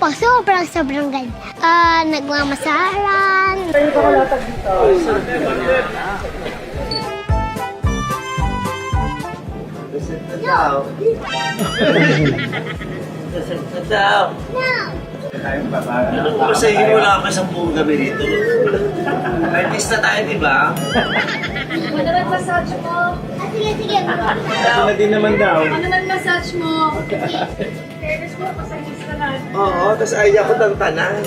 po, sobrang ganda. Nagmamasaran. Tayo ka kalatag dito. Lasad na daw. Lasad na daw. No! Ano ko sa iyo wala ka sa buong gabi rito? Artista tayo, di ba? Ano naman massage mo? Sige. Ito na din naman daw. Ano naman massage mo? Fairness mo, pasagis ka na. Oo, tapos ayaw ko tantanan.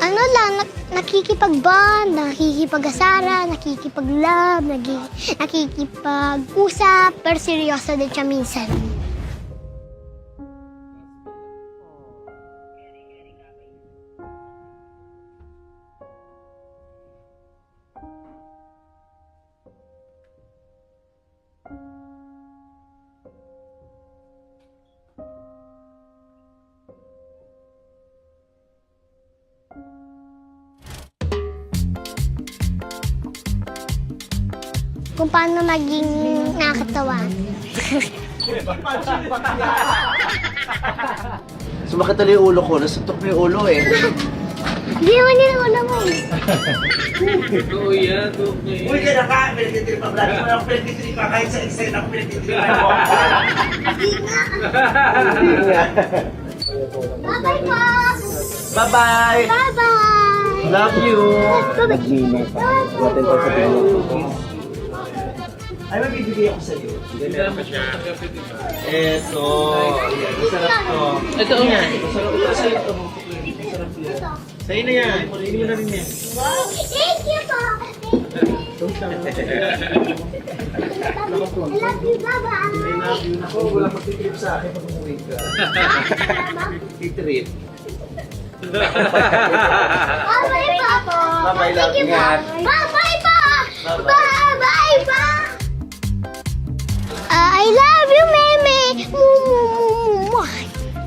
Ano lang, nakikipag-bond, nakikipag-asara, nakikipag-love, nakikipag-usap, pero seryoso din siya minsan. Kung paano maging nakakatawa. Sumakit tuloy yung ulo ko, nasutok na yung ulo eh. Hindi naman yun ang ulam mo. Uy, ka na ka! Pinagtitripa, vlog mo lang pinagtitripa kahit sa eksena ako pinagtitripa mo. Bye-bye po! Bye-bye! Bye-bye! Love you! Ay, magbibigay ako sa'yo. Eto. Ayan, masarap to. Ito o yan. Masarap to sa'yo to. Masarap yan. Sa'yo na yan. Hindi mo na rin yan. Thank you po! I love you, bye-bye! I love you. Ako, wala magtitrip sa akin pag umuwi ka. Titrip. Bye-bye po! Bye-bye, love Thank you you. po! Bye-bye po! Bye!